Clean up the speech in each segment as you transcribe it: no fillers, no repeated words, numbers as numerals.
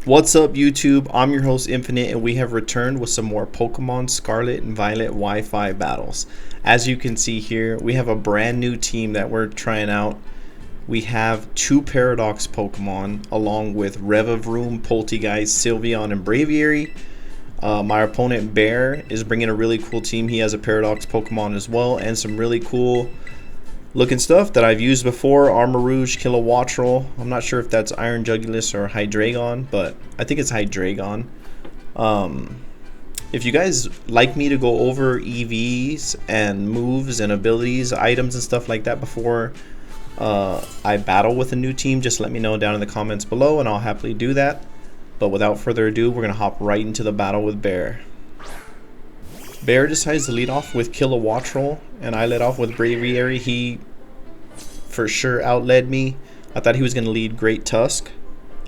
What's up, YouTube? I'm your host Infinite, and we have returned with some more Pokemon Scarlet and Violet Wi-Fi battles. As you can see here, we have a brand new team that we're trying out. We have two Paradox Pokemon along with Revavroom, Poltegeist, Sylveon, and Braviary. My opponent Bear is bringing a really cool team. He has a Paradox Pokemon as well and some really cool looking stuff that I've used before. Armarouge, Kilowattrel. I'm not sure if that's Iron Jugulus or Hydreigon, but I think it's Hydreigon. If you guys like me to go over EVs and moves and abilities, items and stuff like that before I battle with a new team, just let me know down in the comments below and I'll happily do that. But without further ado, we're going to hop right into the battle with Bear. Bear decides to lead off with Kilowattrel, and I led off with Braviary. He for sure outled me. I thought he was going to lead Great Tusk.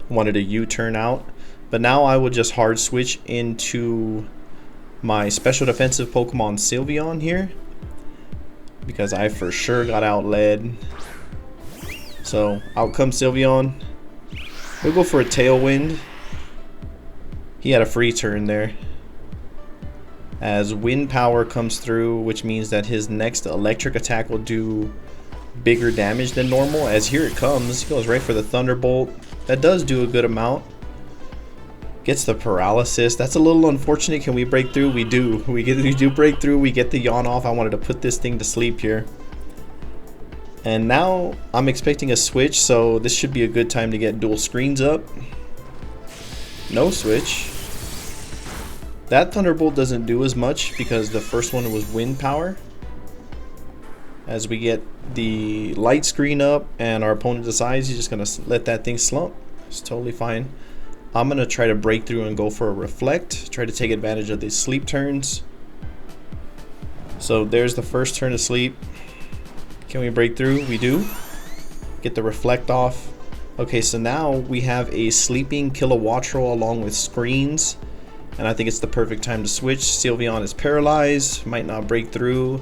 Wanted a U-turn out. But now I will just hard switch into my special defensive Pokemon Sylveon here, because I for sure got outled. So out comes Sylveon. We'll go for a Tailwind. He had a free turn there. As wind power comes through, which means that his next electric attack will do bigger damage than normal. As here it comes, he goes right for the Thunderbolt. That does do a good amount. Gets the paralysis. That's a little unfortunate. Can we break through? We do. We do break through. We get the yawn off. I wanted to put this thing to sleep here. And now I'm expecting a switch, so this should be a good time to get dual screens up. No switch. That Thunderbolt doesn't do as much because the first one was wind power. As we get the light screen up and our opponent decides he's just going to let that thing slump. It's totally fine. I'm going to try to break through and go for a Reflect. Try to take advantage of these sleep turns. So there's the first turn of sleep. Can we break through? We do. Get the Reflect off. Okay, so now we have a sleeping Kilowattrel along with screens. And I think it's the perfect time to switch. Sylveon is paralyzed. Might not break through.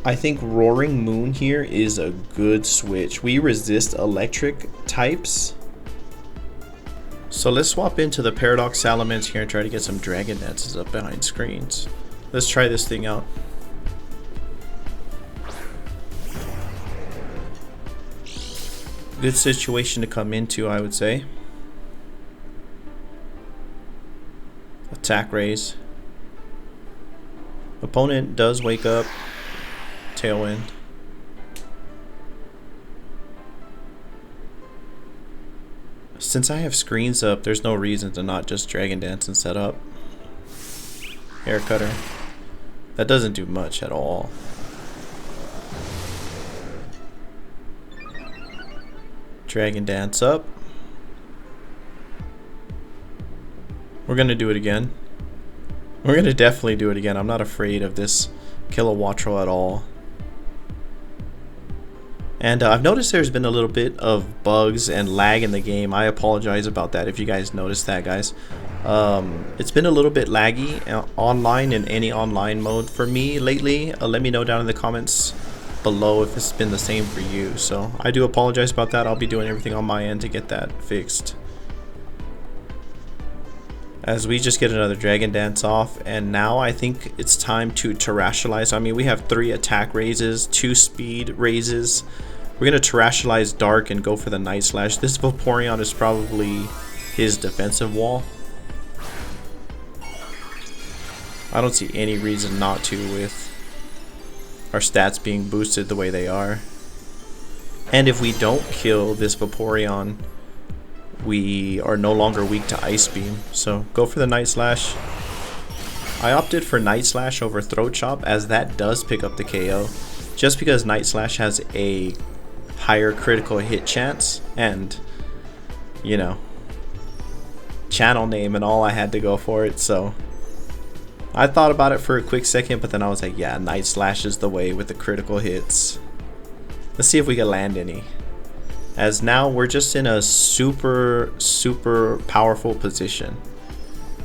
I think Roaring Moon here is a good switch. We resist electric types. So let's swap into the Paradox Salamence here and try to get some Dragon Dances up behind screens. Let's try this thing out. Good situation to come into, I would say. Attack raise. Opponent does wake up. Tailwind. Since I have screens up, there's no reason to not just Dragon Dance and set up. Hair Cutter. That doesn't do much at all. Dragon Dance up. We're gonna do it again. We're gonna definitely do it again. I'm not afraid of this Kilowattrel at all. And I've noticed there's been a little bit of bugs and lag in the game. I apologize about that if you guys noticed that, guys. It's been a little bit laggy online in any online mode for me lately. Let me know down in the comments below if it's been the same for you. So I do apologize about that. I'll be doing everything on my end to get that fixed. As we just get another Dragon Dance off, and now I think it's time to Terastallize. I mean, we have 3 attack raises, 2 speed raises. We're going to Terastallize Dark and go for the Night Slash. This Vaporeon is probably his defensive wall. I don't see any reason not to with our stats being boosted the way they are. And if we don't kill this Vaporeon, we are no longer weak to Ice Beam. So go for the Night Slash. I opted for Night Slash over Throat Chop as that does pick up the KO. Just because Night Slash has a higher critical hit chance and, you know, channel name and all, I had to go for it. So I thought about it for a quick second, but then I was like, yeah, Night Slash is the way with the critical hits. Let's see if we can land any. As now we're just in a super powerful position.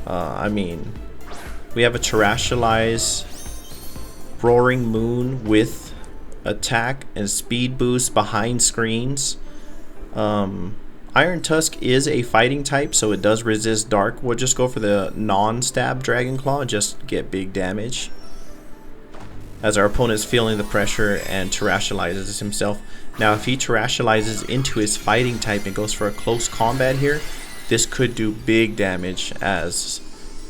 I mean, we have a Terastallize, Roaring Moon with attack and speed boost behind screens. Iron Tusk is a fighting type, so it does resist dark. We'll just go for the non-stab Dragon Claw, just get big damage. As our opponent is feeling the pressure and terrestrializes himself. Now if he terrestrializes into his fighting type and goes for a close combat here, this could do big damage as...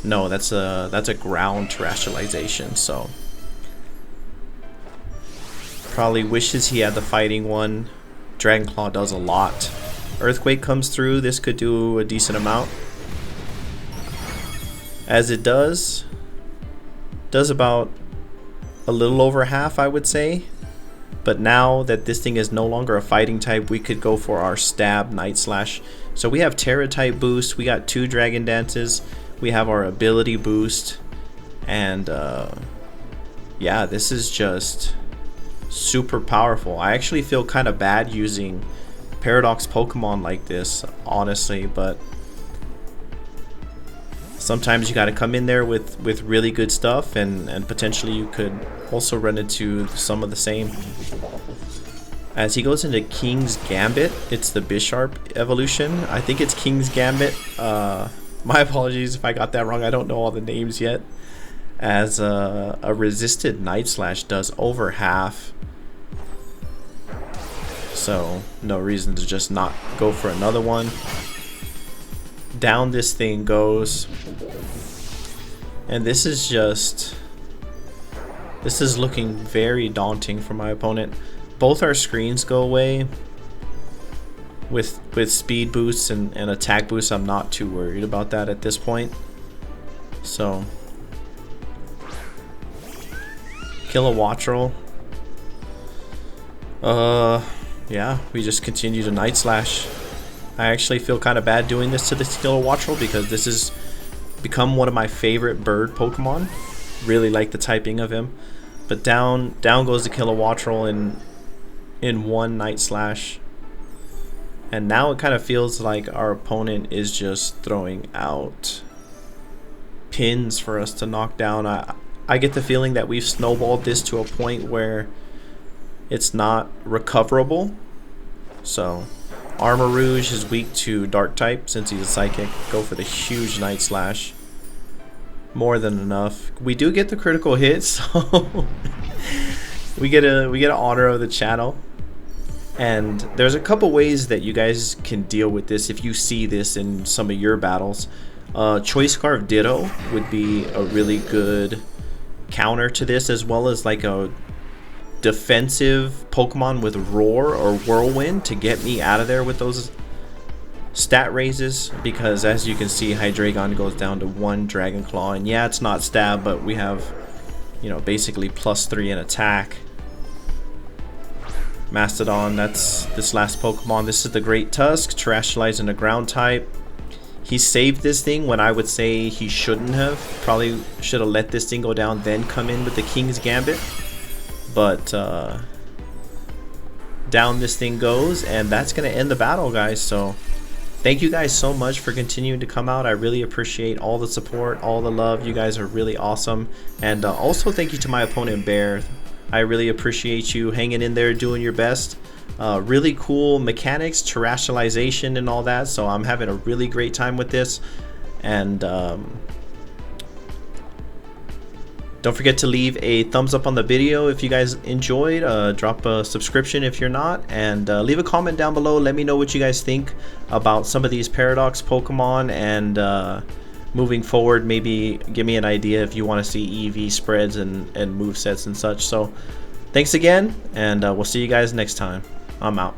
No, that's a ground terrestrialization, so... Probably wishes he had the fighting one. Dragon Claw does a lot. Earthquake comes through, this could do a decent amount. As it does about a little over half, I would say. But now that this thing is no longer a fighting type, we could go for our stab Night Slash. So we have Terra type boost, we got 2 Dragon Dances, we have our ability boost, and yeah, this is just super powerful. I actually feel kind of bad using Paradox Pokemon like this, honestly, but sometimes you got to come in there with really good stuff, and potentially you could also run into some of the same. As he goes into King's Gambit, it's the Bisharp evolution. I think it's King's Gambit. My apologies if I got that wrong. I don't know all the names yet. As a resisted Night Slash does over half. So no reason to just not go for another one. Down this thing goes. And this is looking very daunting for my opponent. Both our screens go away. With speed boosts and attack boosts, I'm not too worried about that at this point. So Kilowattrel. Yeah, we just continue to Night Slash. I actually feel kind of bad doing this to the Kilowattrel because this has become one of my favorite bird Pokemon. Really like the typing of him. But down goes the Kilowattrel in 1 Night Slash. And now it kind of feels like our opponent is just throwing out pins for us to knock down. I get the feeling that we've snowballed this to a point where it's not recoverable. So Armor Rouge is weak to Dark type since he's a Psychic. Go for the huge Night Slash. More than enough. We do get the critical hit, so we get an honor of the channel. And there's a couple ways that you guys can deal with this if you see this in some of your battles. Choice Scarf Ditto would be a really good counter to this, as well as like a defensive Pokemon with Roar or Whirlwind to get me out of there with those stat raises, because as you can see, Hydreigon goes down to 1 Dragon Claw, and yeah, it's not stab, but we have, you know, basically +3 in attack. Mastodon, that's this last Pokemon. This is the Great Tusk, terrestrializing a ground type. He saved this thing when I would say he shouldn't have. Probably should have let this thing go down, then come in with the King's Gambit. But down this thing goes, and that's going to end the battle, guys. So thank you guys so much for continuing to come out. I really appreciate all the support, all the love. You guys are really awesome. And also thank you to my opponent, Bear. I really appreciate you hanging in there, doing your best. Really cool mechanics, terrestrialization and all that, so I'm having a really great time with this. And don't forget to leave a thumbs up on the video if you guys enjoyed. Drop a subscription if you're not, and leave a comment down below. Let me know what you guys think about some of these Paradox Pokemon, and moving forward, maybe give me an idea if you want to see EV spreads and movesets and such. So thanks again, and we'll see you guys next time. I'm out.